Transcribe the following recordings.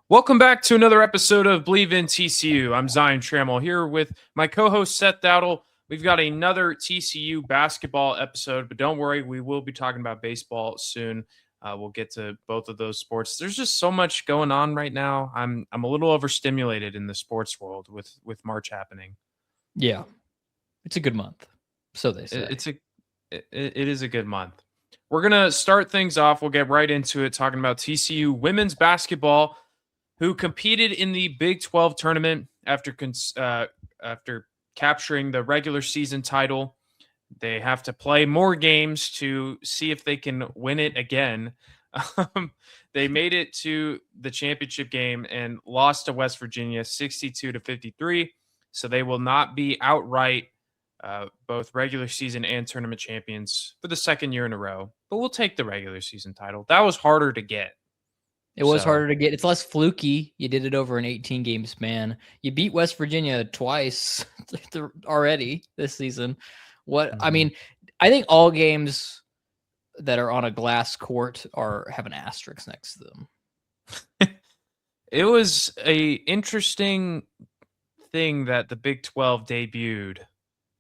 Welcome back to another episode of Believe in TCU. I'm Zion Trammell here with my co-host Seth Dowdle. We've got another TCU basketball episode, but don't worry, we will be talking about baseball soon. We'll get to both of those sports. There's just so much going on right now. I'm a little overstimulated in the sports world with March happening. Yeah, it's a good month, so they say. It is a good month. We're gonna start things off. We'll get right into it, talking about TCU women's basketball, who competed in the Big 12 tournament after capturing the regular season title. They have to play more games to see if they can win it again. They made it to the championship game and lost to West Virginia 62-53. So they will not be outright both regular season and tournament champions for the second year in a row. But we'll take the regular season title. That was harder to get. It was harder to get. It's less fluky. You did it over an 18-game span. You beat West Virginia twice already this season. I mean, I think all games that are on a glass court have an asterisk next to them. It was a interesting thing that the Big 12 debuted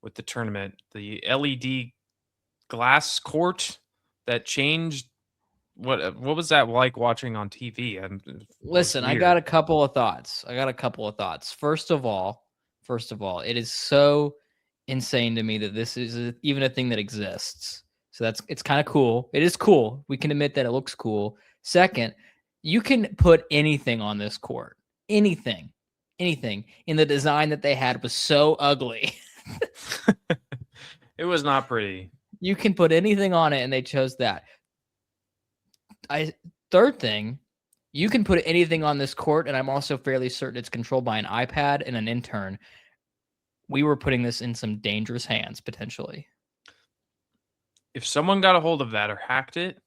with the tournament. The LED glass court that changed. What was that like watching on TV? Listen, I got a couple of thoughts. First of all, it is so insane to me that this is even a thing that exists. So it's kind of cool. It is cool. We can admit that it looks cool. Second, you can put anything on this court. Anything. And the design that they had was so ugly. It was not pretty. You can put anything on it, and they chose that. Third thing, you can put anything on this court, and I'm also fairly certain it's controlled by an iPad and an intern. We were putting this in some dangerous hands, potentially. If someone got a hold of that or hacked it,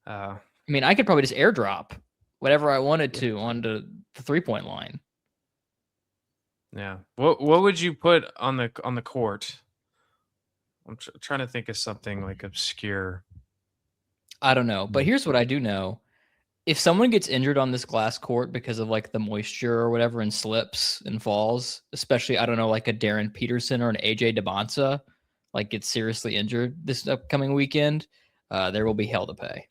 I mean, I could probably just airdrop whatever I wanted to onto the 3-point line. Yeah. What would you put on the court? I'm trying to think of something like obscure. I don't know, but here's what I do know. If someone gets injured on this glass court because of like the moisture or whatever and slips and falls, especially, I don't know, like a Darren Peterson or an AJ DeBonsa, like gets seriously injured this upcoming weekend, there will be hell to pay.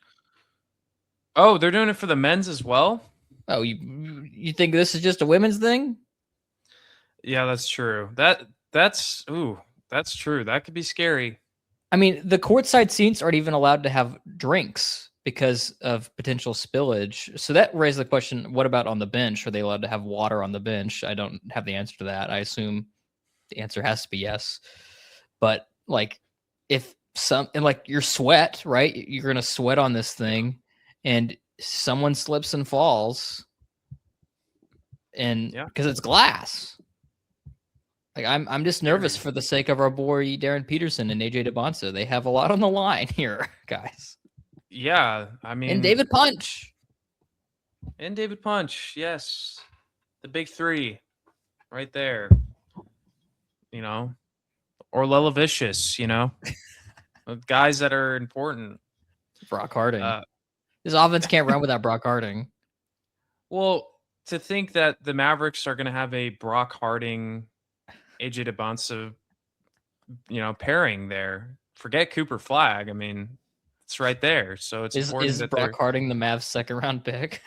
Oh, they're doing it for the men's as well? Oh, you think this is just a women's thing? Yeah, that's true. That's true. That could be scary. I mean, the courtside seats aren't even allowed to have drinks because of potential spillage. So that raised the question, what about on the bench? Are they allowed to have water on the bench? I don't have the answer to that. I assume the answer has to be yes. But like your sweat, right? You're going to sweat on this thing and someone slips and falls and because it's glass. Like I'm just nervous for the sake of our boy Darren Peterson and AJ DeBonsa. They have a lot on the line here, guys. Yeah, I mean, and David Punch, yes, the big three, right there. You know, or Lelavicious. You know, guys that are important. Brock Harding. This offense can't run without Brock Harding. Well, to think that the Mavericks are going to have a Brock Harding, AJ DeBonsa, pairing there. Forget Cooper Flagg. I mean, it's right there. So it's important. Is Brock Harding the Mavs' second-round pick?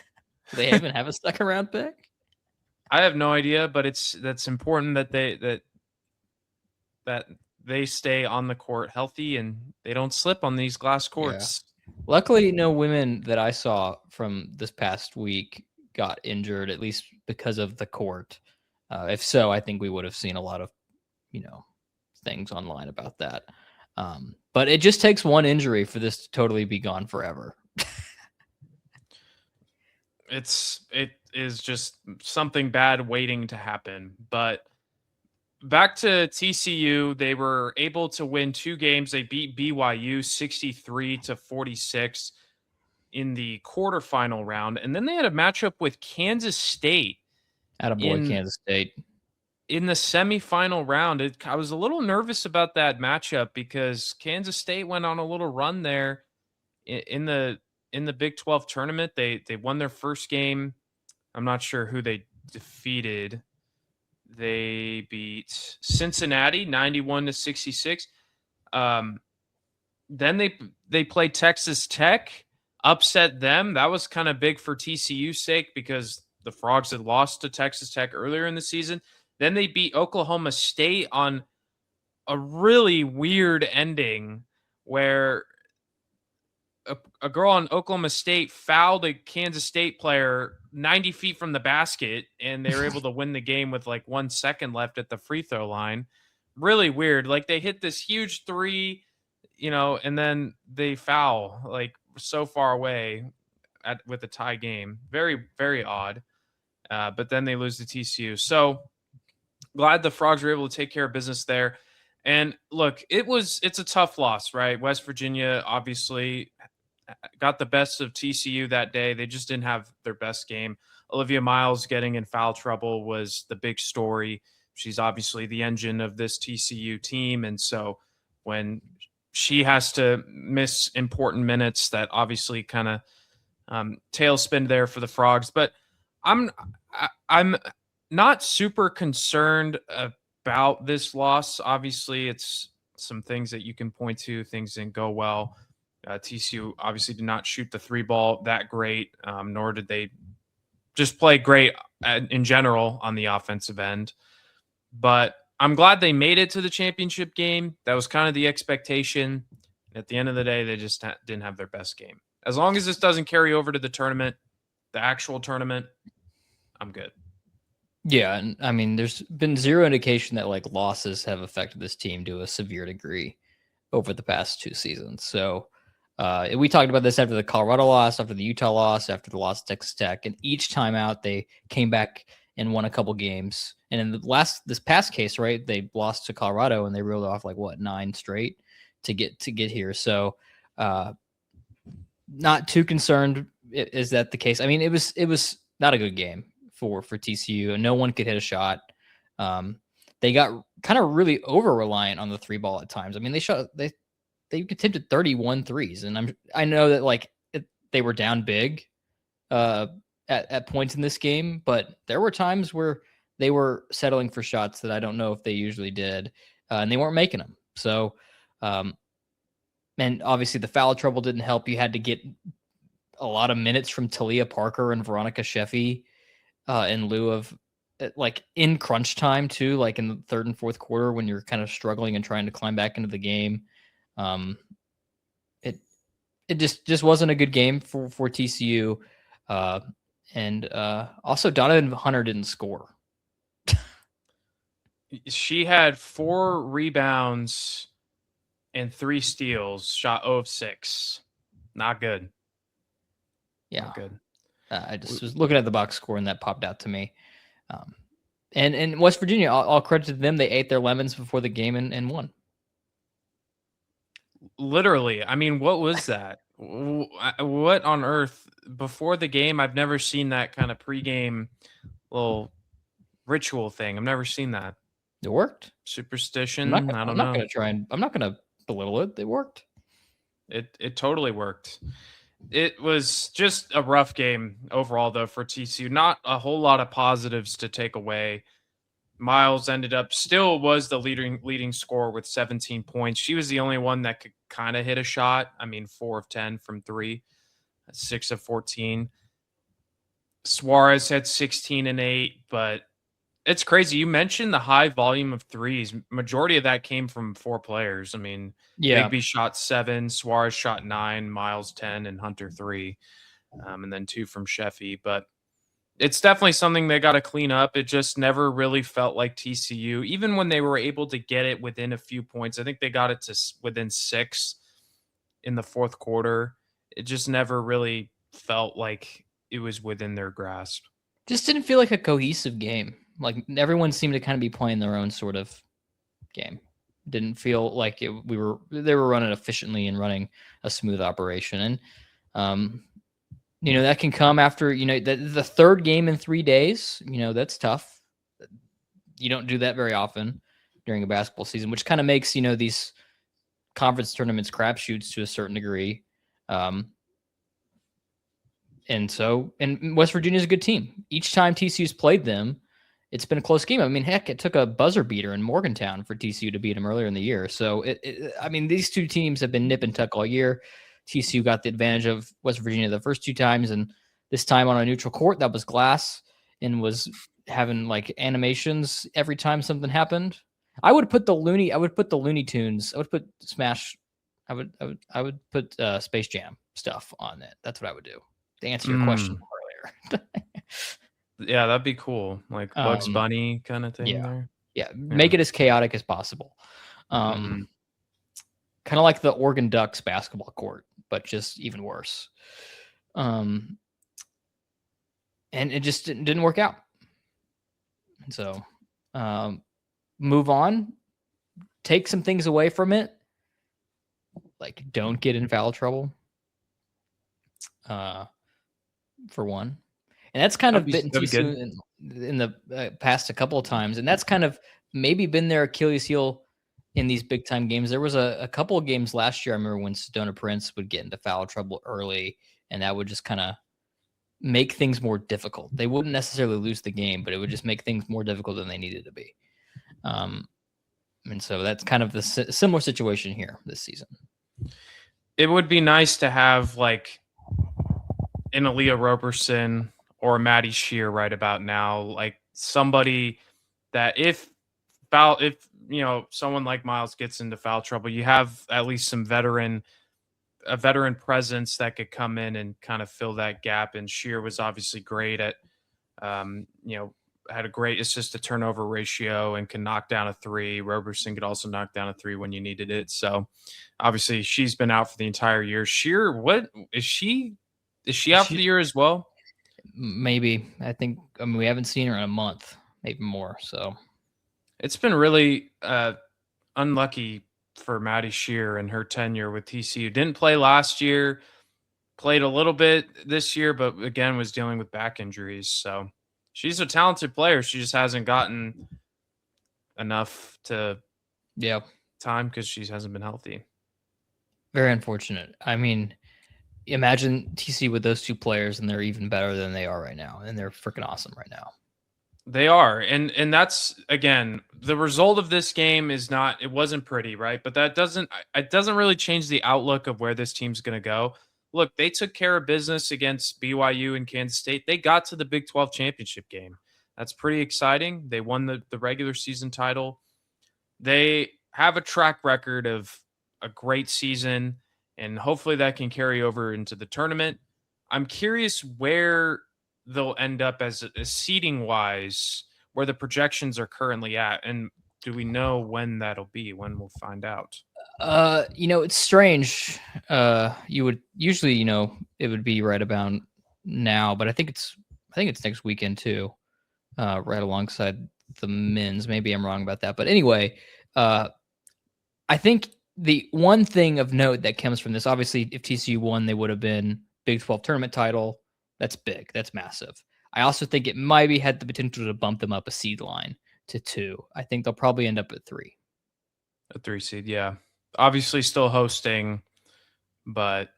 Do they even have a second-round pick? I have no idea, but that's important that they stay on the court healthy and they don't slip on these glass courts. Yeah. Luckily, no women that I saw from this past week got injured, at least because of the court. If so, I think we would have seen a lot of, things online about that. But it just takes one injury for this to totally be gone forever. It is just something bad waiting to happen. But back to TCU, they were able to win 2 games. They beat BYU 63-46 in the quarterfinal round. And then they had a matchup with Kansas State. Attaboy, Kansas State. In the semifinal round, I was a little nervous about that matchup because Kansas State went on a little run there in the Big 12 tournament. They won their first game I'm not sure who they defeated. They beat Cincinnati 91-66. Then they played Texas Tech, upset them. That was kind of big for TCU's sake because the Frogs had lost to Texas Tech earlier in the season. Then they beat Oklahoma State on a really weird ending where a girl on Oklahoma State fouled a Kansas State player 90 feet from the basket, and they were able to win the game with like 1 second left at the free throw line. Really weird. Like they hit this huge three, and then they foul like so far away with a tie game. Very, very odd. But then they lose to TCU. So glad the Frogs were able to take care of business there. And look, it's a tough loss, right? West Virginia obviously got the best of TCU that day. They just didn't have their best game. Olivia Miles getting in foul trouble was the big story. She's obviously the engine of this TCU team. And so when she has to miss important minutes, that obviously kind of tailspin there for the Frogs. But I'm not super concerned about this loss. Obviously, it's some things that you can point to. Things didn't go well. TCU obviously did not shoot the three ball that great, nor did they just play great in general on the offensive end. But I'm glad they made it to the championship game. That was kind of the expectation. At the end of the day, they just didn't have their best game. As long as this doesn't carry over to the tournament, the actual tournament, I'm good. Yeah, and I mean, there's been zero indication that like losses have affected this team to a severe degree over the past 2 seasons. So we talked about this after the Colorado loss, after the Utah loss, after the loss to Texas Tech, and each time out they came back and won a couple games. And in this past case, right, they lost to Colorado and they reeled off like 9 straight to get here. So not too concerned. Is that the case? I mean, it was not a good game for TCU, and no one could hit a shot. They got kind of really over reliant on the three ball at times. I mean, they attempted 31 threes, and I know that they were down big at points in this game, but there were times where they were settling for shots that I don't know if they usually did, and they weren't making them. So, and obviously the foul trouble didn't help. You had to get a lot of minutes from Talia Parker and Veronica Sheffy in lieu of in crunch time too, like in the third and fourth quarter when you're kind of struggling and trying to climb back into the game. It just wasn't a good game for TCU. And also Donovan Hunter didn't score. She had 4 rebounds and 3 steals, shot 0 of 6. Not good. Yeah. Not good. I just was looking at the box score and that popped out to me. And West Virginia, I'll credit to them. They ate their lemons before the game and won. Literally. I mean, what was that? What on earth? Before the game, I've never seen that kind of pregame little ritual thing. I've never seen that. It worked. Superstition. I'm I don't not know. Going to try and I'm not going to belittle it. It worked. It totally worked. It was just a rough game overall, though, for TCU. Not a whole lot of positives to take away. Miles still was the leading scorer with 17 points. She was the only one that could kind of hit a shot. I mean, 4 of 10 from 3, 6 of 14. Suarez had 16 and 8, but it's crazy. You mentioned the high volume of threes. Majority of that came from 4 players. I mean, Bigby shot 7, Suarez shot 9, Miles 10, and Hunter 3, and then 2 from Sheffy. But it's definitely something they got to clean up. It just never really felt like TCU. Even when they were able to get it within a few points, I think they got it to within 6 in the fourth quarter. It just never really felt like it was within their grasp. Just didn't feel like a cohesive game. Like everyone seemed to kind of be playing their own sort of game. Didn't feel like they were running efficiently and running a smooth operation. And, that can come after, the third game in 3 days, that's tough. You don't do that very often during a basketball season, which kind of makes, these conference tournaments crapshoots to a certain degree. And West Virginia is a good team. Each time TCU's played them, it's been a close game. I mean, heck, it took a buzzer beater in Morgantown for TCU to beat them earlier in the year. So, I mean, these two teams have been nip and tuck all year. TCU got the advantage of West Virginia the first 2 times, and this time on a neutral court that was glass and was having like animations every time something happened. I would put the Looney Tunes. I would put Smash. I would put Space Jam stuff on it. That's what I would do. To answer your question earlier. Yeah, that'd be cool. Like Bugs Bunny kind of thing there. Yeah. Make it as chaotic as possible. Kind of like the Oregon Ducks basketball court, but just even worse. And it just didn't work out. So move on. Take some things away from it. Like, don't get in foul trouble. For one. And that's kind of bitten TCU in the past a couple of times. And that's kind of maybe been their Achilles heel in these big time games. There was a couple of games last year, I remember, when Sedona Prince would get into foul trouble early, and that would just kind of make things more difficult. They wouldn't necessarily lose the game, but it would just make things more difficult than they needed to be. And so that's kind of the similar situation here this season. It would be nice to have like an Aaliyah Roberson or a Maddie Shear right about now, like somebody that if someone like Miles gets into foul trouble, you have at least a veteran presence that could come in and kind of fill that gap. And Shear was obviously great at, had a great assist to turnover ratio and can knock down a 3. Roberson could also knock down a 3 when you needed it. So obviously she's been out for the entire year. Shear, what is she? Is she out for the year as well? Maybe. I mean, we haven't seen her in a month, maybe more. So it's been really unlucky for Maddie Shear and her tenure with TCU. Didn't play last year, played a little bit this year, but again was dealing with back injuries. So she's a talented player. She just hasn't gotten enough time because she hasn't been healthy. Very unfortunate. I mean, imagine TCU with those 2 players, and they're even better than they are right now, and they're freaking awesome right now. They are, and that's, again, the result of this game is not, it wasn't pretty, right? But it doesn't really change the outlook of where this team's going to go. Look, they took care of business against BYU and Kansas State. They got to the Big 12 championship game. That's pretty exciting. They won the regular season title. They have a track record of a great season, and hopefully that can carry over into the tournament. I'm curious where they'll end up as seeding wise, where the projections are currently at, and do we know when that'll be? When we'll find out? It's strange. You would usually, it would be right about now, but I think it's next weekend too, right alongside the men's. Maybe I'm wrong about that, but anyway, I think the one thing of note that comes from this, obviously, if TCU won, they would have been Big 12 tournament title. That's big. That's massive. I also think it maybe had the potential to bump them up a seed line to 2. I think they'll probably end up at 3. A 3 seed, yeah. Obviously still hosting, but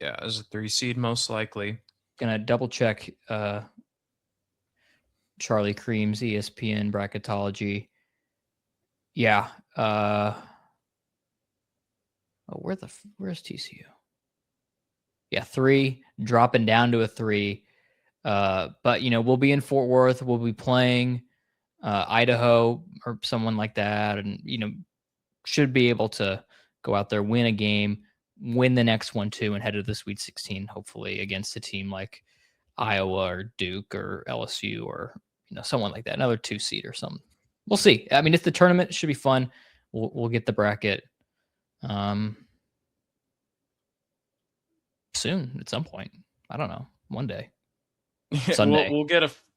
yeah, as a 3 seed most likely. Gonna double check Charlie Cream's ESPN bracketology. Yeah. Where's TCU? Yeah, 3, dropping down to a 3. But we'll be in Fort Worth. We'll be playing Idaho or someone like that, and should be able to go out there, win a game, win the next one too, and head to the Sweet 16, hopefully against a team like Iowa or Duke or LSU or someone like that, another 2 seed or something. We'll see. I mean, it's the tournament. It should be fun. We'll get the bracket soon at some point. I don't know. One day. Sunday.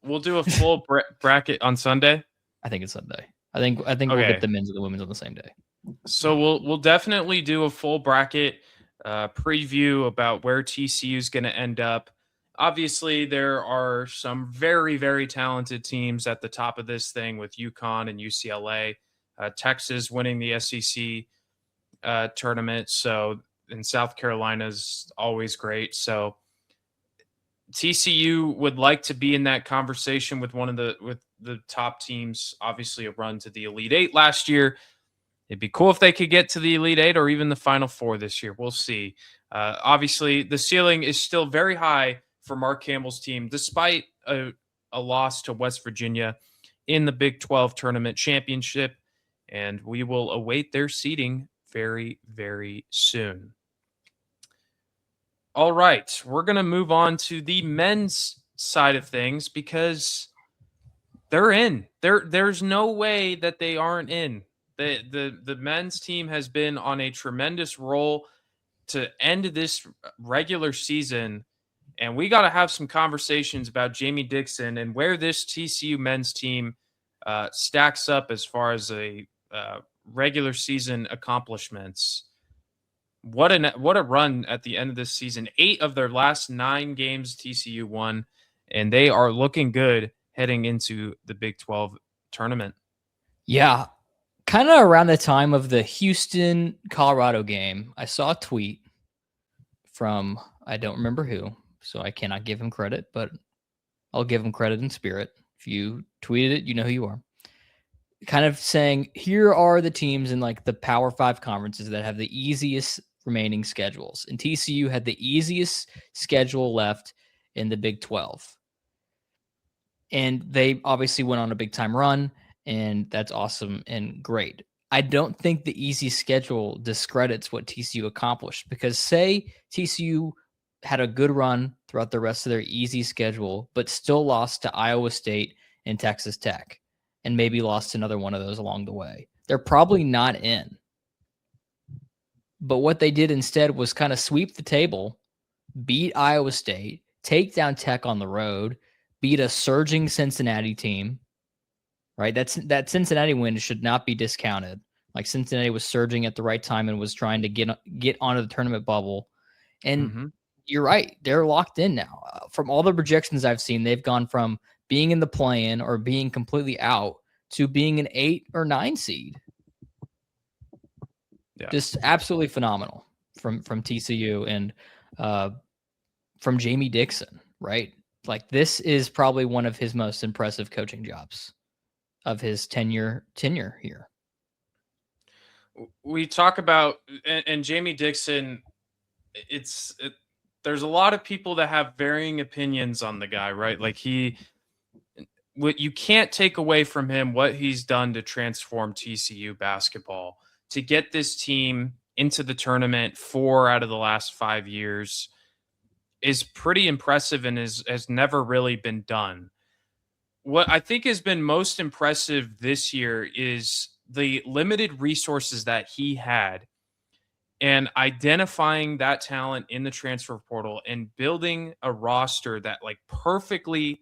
We'll do a full bracket on Sunday. I think it's Sunday. I think we'll get the men's and the women's on the same day. So we'll definitely do a full bracket preview about where TCU is going to end up. Obviously, there are some very, very talented teams at the top of this thing with UConn and UCLA. Texas winning the SEC tournament. So, and South Carolina's always great. So TCU would like to be in that conversation with the top teams. Obviously, a run to the Elite Eight last year. It'd be cool if they could get to the Elite Eight or even the Final Four this year. We'll see. Obviously, the ceiling is still very high for Mark Campbell's team, despite a loss to West Virginia in the Big 12 tournament championship. And we will await their seeding very, very soon. All right, we're going to move on to the men's side of things because they're in. There's no way that they aren't in. The men's team has been on a tremendous roll to end this regular season, and we got to have some conversations about Jamie Dixon and where this TCU men's team stacks up as far as a regular season accomplishments. What a run at the end of this season. 8 of their last 9 games TCU won, and they are looking good heading into the Big 12 tournament. Yeah. Kind of around the time of the Houston, Colorado game, I saw a tweet from, I don't remember who, so I cannot give him credit, but I'll give him credit in spirit. If you tweeted it, you know who you are. Kind of saying, here are the teams in like the Power 5 conferences that have the easiest remaining schedules. And TCU had the easiest schedule left in the Big 12. And they obviously went on a big time run, and that's awesome and great. I don't think the easy schedule discredits what TCU accomplished, because say TCU had a good run throughout the rest of their easy schedule, but still lost to Iowa State and Texas Tech, and maybe lost another one of those along the way. They're probably not in. But what they did instead was kind of sweep the table, beat Iowa State, take down Tech on the road, beat a surging Cincinnati team, right? That Cincinnati win should not be discounted. Like, Cincinnati was surging at the right time and was trying to get onto the tournament bubble. And you're right, they're locked in now. From all the projections I've seen, they've gone from being in the play-in or being completely out to being an 8 or 9 seed. Yeah. Just absolutely phenomenal from TCU and from Jamie Dixon, right? Like, this is probably one of his most impressive coaching jobs of his tenure here. We talk about, and Jamie Dixon, there's a lot of people that have varying opinions on the guy, right? Like, what you can't take away from him what he's done to transform TCU basketball, to get this team into the tournament 4 out of the last 5 years is pretty impressive and has never really been done. What I think has been most impressive this year is the limited resources that he had and identifying that talent in the transfer portal and building a roster that, like, perfectly,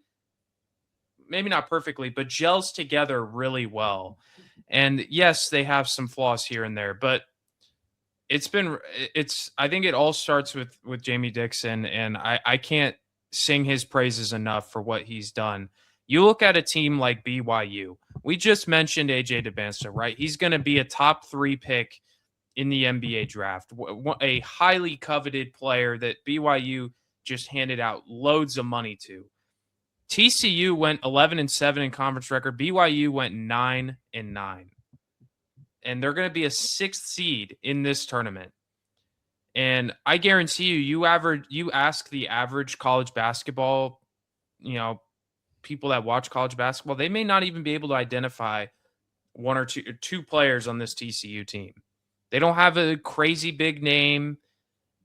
maybe not perfectly, but gels together really well. And yes, they have some flaws here and there, but I think it all starts with Jamie Dixon, and I can't sing his praises enough for what he's done. You look at a team like BYU. We just mentioned AJ DeBansta, right? He's going to be a top 3 pick in the NBA draft, a highly coveted player that BYU just handed out loads of money to. TCU went 11-7 in conference record. BYU went 9-9. And they're going to be a 6th seed in this tournament. And I guarantee you ask the average college basketball, people that watch college basketball, they may not even be able to identify one or two players on this TCU team. They don't have a crazy big name,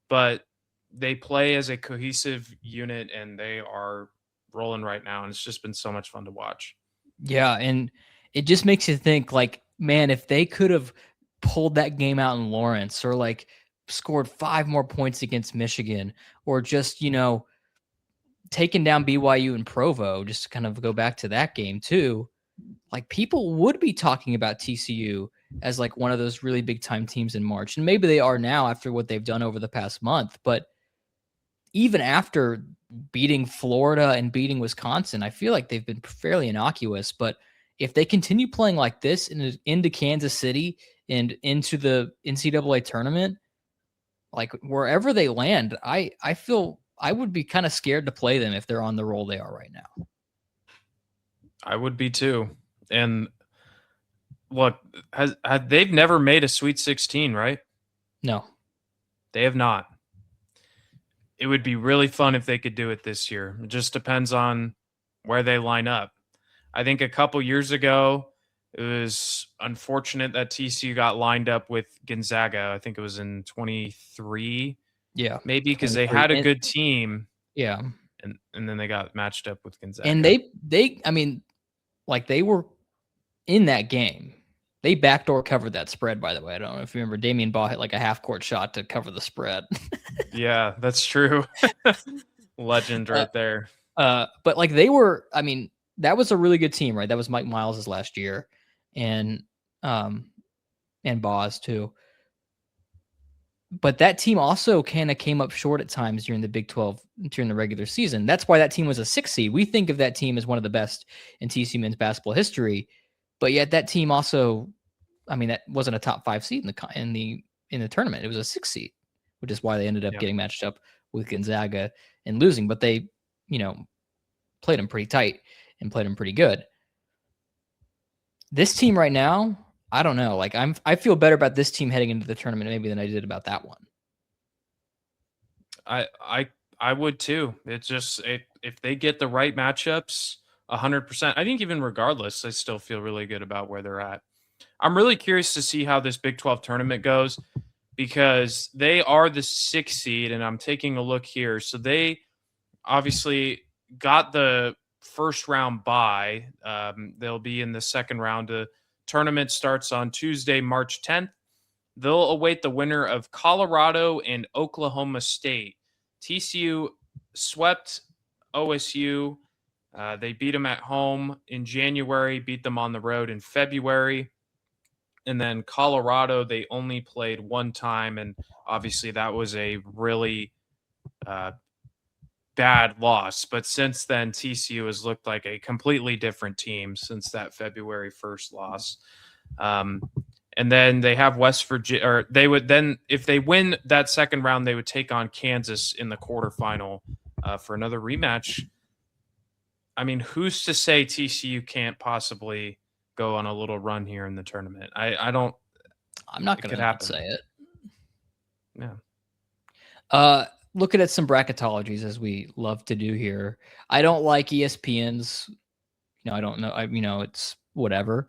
but they play as a cohesive unit, and they are rolling right now. And it's just been so much fun to watch. Yeah, and it just makes you think, like, man, if they could have pulled that game out in Lawrence, or like scored 5 more points against Michigan, or just, taken down BYU and Provo, just to kind of go back to that game too, like, people would be talking about TCU as like one of those really big time teams in March. And maybe they are now after what they've done over the past month. But even after beating Florida and beating Wisconsin, I feel like they've been fairly innocuous. But if they continue playing like this into Kansas City and into the NCAA tournament, like wherever they land, I feel I would be kind of scared to play them if they're on the roll they are right now. I would be too. And look, they've never made a Sweet 16, right? No. They have not. It would be really fun if they could do it this year. It just depends on where they line up. I think a couple years ago, it was unfortunate that TCU got lined up with Gonzaga. I think it was in 23, Yeah. maybe, because they 23. had a good team. Yeah. And then they got matched up with Gonzaga. And they I mean, like they were in that game. They backdoor covered that spread, by the way. I don't know if you remember, Damian Baugh hit like a half-court shot to cover the spread. Yeah, that's true. Legend right there. But like they were, I mean, that was a really good team, right? That was Mike Miles' last year, and Baugh's too. But that team also kind of came up short at times during the Big 12, during the regular season. That's why that team was a 6 seed. We think of that team as one of the best in TCU men's basketball history, but yet that team also, I mean, that wasn't a top 5 seed in the tournament. It was a 6 seed, which is why they ended up getting matched up with Gonzaga and losing. But they, played them pretty tight and played them pretty good. This team right now, I don't know. Like I feel better about this team heading into the tournament maybe than I did about that one. I would too. It's just if they get the right matchups, 100%. I think even regardless, I still feel really good about where they're at. I'm really curious to see how this Big 12 tournament goes because they are the 6th seed, and I'm taking a look here. So they obviously got the first round bye. They'll be in the second round. The tournament starts on Tuesday, March 10th. They'll await the winner of Colorado and Oklahoma State. TCU swept OSU. They beat them at home in January, beat them on the road in February. And then Colorado, they only played one time. And obviously that was a really bad loss. But since then, TCU has looked like a completely different team since that February 1st loss. And then they have West Virginia, or they would then, if they win that second round, they would take on Kansas in the quarterfinal for another rematch. I mean, who's to say TCU can't possibly go on a little run here in the tournament? I'm not going to say it. Yeah. Looking at some bracketologies as we love to do here. I don't like ESPN's. I don't know. It's whatever.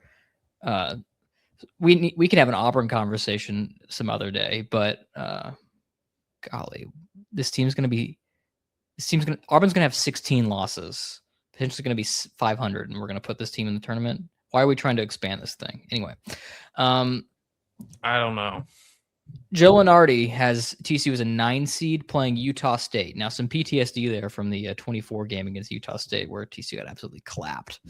We can have an Auburn conversation some other day, but golly, Auburn's going to have 16 losses, potentially going to be 500, and we're going to put this team in the tournament. Why are we trying to expand this thing anyway? I don't know. Joe Lenardi has TCU as a 9 seed playing Utah State. Now, some PTSD there from the 24 game against Utah State where TCU got absolutely clapped.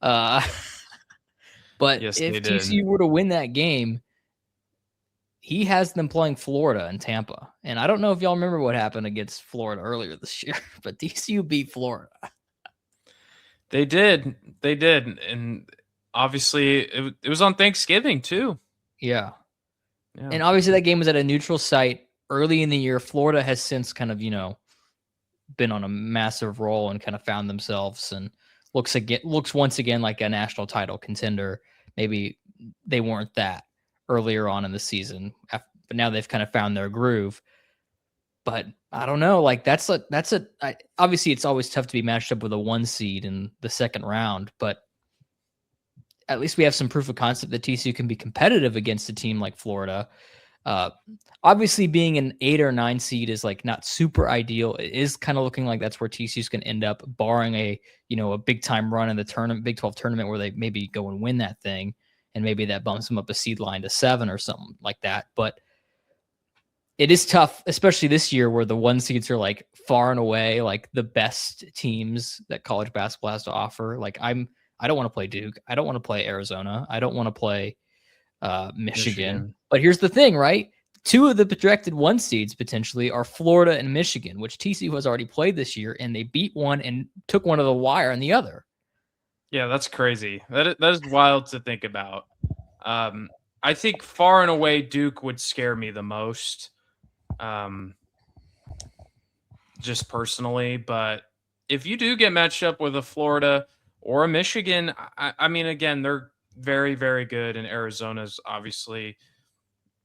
But yes, if TCU were to win that game, he has them playing Florida and Tampa. And I don't know if y'all remember what happened against Florida earlier this year, but TCU beat Florida. They did. And obviously, it was on Thanksgiving, too. Yeah. And obviously, that game was at a neutral site early in the year. Florida has since kind of, been on a massive roll and kind of found themselves and looks once again like a national title contender. Maybe they weren't that earlier on in the season, but now they've kind of found their groove. But I don't know, like obviously it's always tough to be matched up with a 1 seed in the second round, but at least we have some proof of concept that TCU can be competitive against a team like Florida. Obviously being an 8 or 9 seed is like not super ideal. It is kind of looking like that's where TCU's going to end up, barring a big time run in the tournament, Big 12 tournament, where they maybe go and win that thing. And maybe that bumps them up the seed line to 7 or something like that. But it is tough, especially this year where the 1 seeds are like far and away, like the best teams that college basketball has to offer. Like I don't want to play Duke. I don't want to play Arizona. I don't want to play Michigan. But here's the thing, right? 2 of the projected 1 seeds potentially are Florida and Michigan, which TCU has already played this year, and they beat one and took one to the wire on the other. Yeah, that's crazy. That is wild to think about. I think far and away Duke would scare me the most. just personally. But if you do get matched up with a Florida or a Michigan, I mean, again, they're very, very good, and Arizona's obviously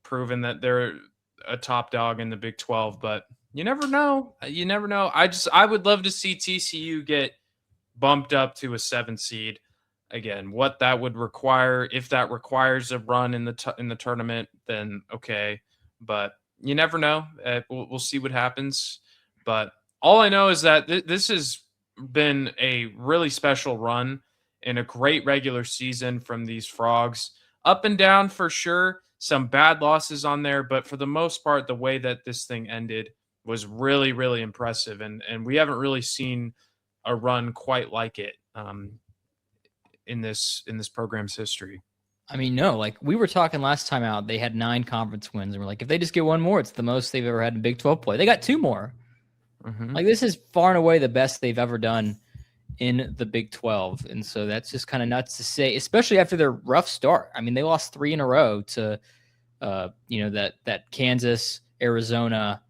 proven that they're a top dog in the Big 12. But you never know. You never know. I would love to see TCU get bumped up to a 7 seed. Again, what that would require, if that requires a run in the tournament, then okay. But you never know. We'll see what happens. But all I know is that this has been a really special run and a great regular season from these Frogs. Up and down for sure. Some bad losses on there, but for the most part, the way that this thing ended was really, really impressive. And we haven't really seen a run quite like it in this program's history. I mean, no, like we were talking last time out, they had 9 conference wins, and we're like, if they just get one more, it's the most they've ever had in Big 12 play. They got 2 more. Like this is far and away the best they've ever done in the Big 12, and so that's just kind of nuts to say, especially after their rough start. I mean, they lost 3 in a row to, that Kansas, Arizona,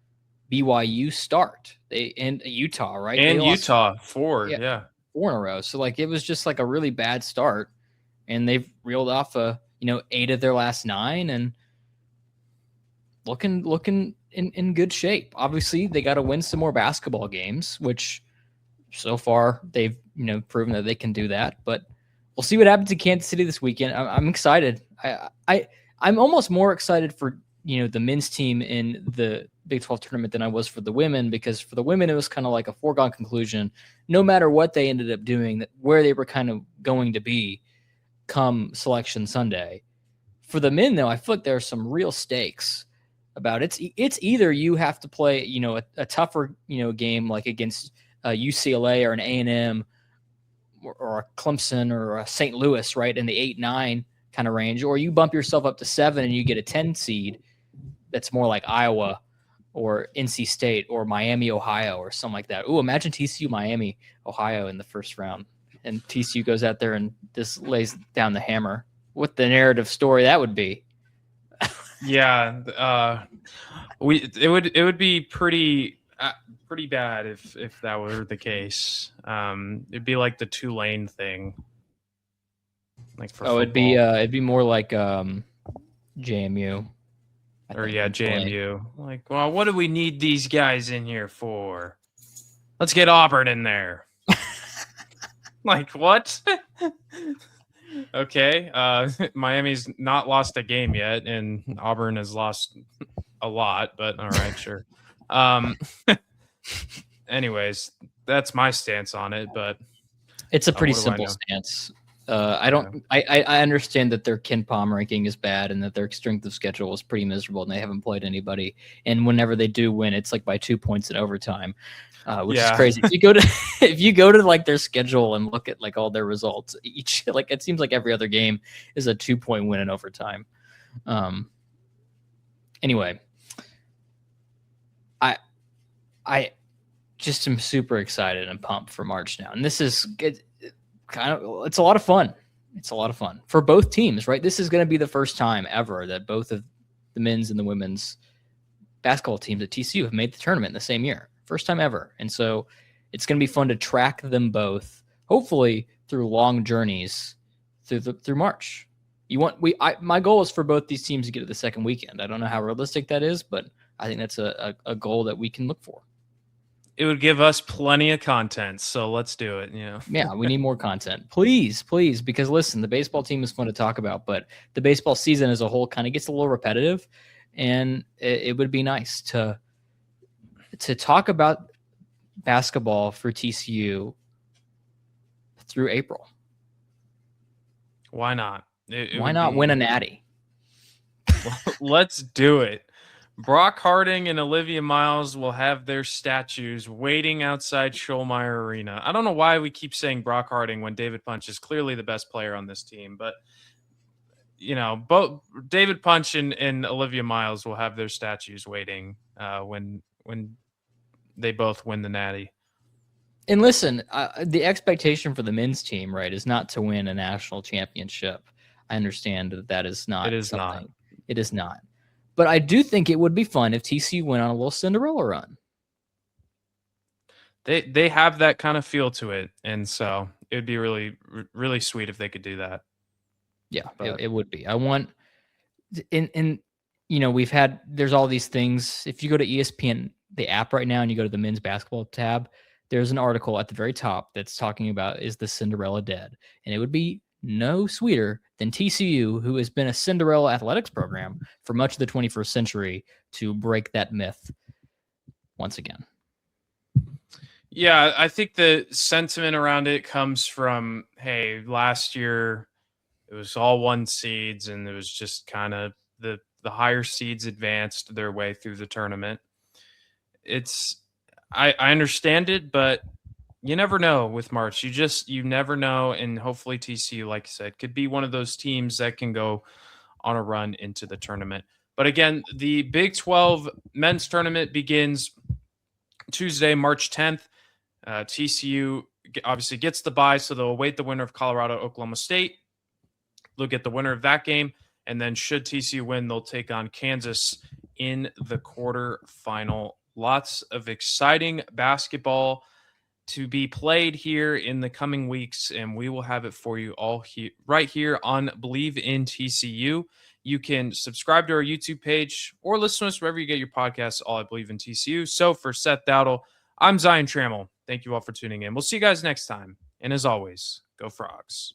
BYU start. And Utah, right? And they Utah, lost 4 in a row. So like it was just like a really bad start, and they've reeled off 8 of their last 9 and looking in good shape. Obviously, they got to win some more basketball games, which so far they've proven that they can do that. But we'll see what happens in Kansas City this weekend. I'm excited. I'm almost more excited for the men's team in the Big 12 tournament than I was for the women, because for the women it was kind of like a foregone conclusion, no matter what they ended up doing, that where they were kind of going to be come Selection Sunday. For the men, though, I feel like there are some real stakes about it. It's either you have to play a tougher game like against UCLA or an A&M or a Clemson or a St. Louis, right, in the 8-9 kind of range, or you bump yourself up to 7 and you get a 10 seed that's more like Iowa or NC State or Miami, Ohio, or something like that. Ooh, imagine TCU, Miami, Ohio in the first round, and TCU goes out there and just lays down the hammer. What the narrative story that would be. Yeah, it would be pretty bad if that were the case. It'd be like the Tulane thing. Like for football. it'd be more like JMU. JMU. Like, well, what do we need these guys in here for? Let's get Auburn in there. Like, what? Okay. Miami's not lost a game yet, and Auburn has lost a lot, but all right, sure. Anyways, that's my stance on it, but it's a pretty simple stance. I understand that their Ken Palm ranking is bad and that their strength of schedule is pretty miserable and they haven't played anybody. And whenever they do win, it's like by 2 points in overtime, which is crazy. If you go to like their schedule and look at like all their results, each like it seems like every other game is a 2-point win in overtime. Anyway, I just am super excited and pumped for March now, and this is good. It's a lot of fun. It's a lot of fun for both teams, right? This is going to be the first time ever that both of the men's and the women's basketball teams at TCU have made the tournament in the same year. First time ever. And so it's going to be fun to track them both, hopefully through long journeys through March. My goal is for both these teams to get to the second weekend. I don't know how realistic that is, but I think that's a goal that we can look for. It would give us plenty of content, so let's do it. Yeah, we need more content, please, because listen, the baseball team is fun to talk about, but the baseball season as a whole kind of gets a little repetitive, and it would be nice to talk about basketball for TCU through April. Why not? Why not win a natty? Let's do it. Brock Harding and Olivia Miles will have their statues waiting outside Schollmeyer Arena. I don't know why we keep saying Brock Harding when David Punch is clearly the best player on this team, but both David Punch and Olivia Miles will have their statues waiting when they both win the natty. And listen, the expectation for the men's team, right, is not to win a national championship. I understand that is not. It is something. not. It is not. But I do think it would be fun if TCU went on a little Cinderella run. They have that kind of feel to it, and so it would be really sweet if they could do that. Yeah, But it would be. I want in there's all these things. If you go to ESPN, the app right now, and you go to the men's basketball tab, there's an article at the very top that's talking about, is the Cinderella dead? And it would be no sweeter than TCU, who has been a Cinderella athletics program for much of the 21st century, to break that myth once again. yeah, I think the sentiment around it comes from, hey, last year it was all one seeds, and it was just kind of the higher seeds advanced their way through the tournament. It's I understand it, but you never know with March. You never know, and hopefully TCU, like I said, could be one of those teams that can go on a run into the tournament. But again, the Big 12 men's tournament begins Tuesday, March 10th. TCU obviously gets the bye, so they'll await the winner of Colorado, Oklahoma State. They'll get the winner of that game, and then should TCU win, they'll take on Kansas in the quarterfinal. Lots of exciting basketball to be played here in the coming weeks, and we will have it for you all right here on Believe in TCU. You can subscribe to our YouTube page or listen to us wherever you get your podcasts, all I Believe in TCU. So for Seth Dowdle, I'm Zion Trammell. Thank you all for tuning in. We'll see you guys next time. And as always, go Frogs.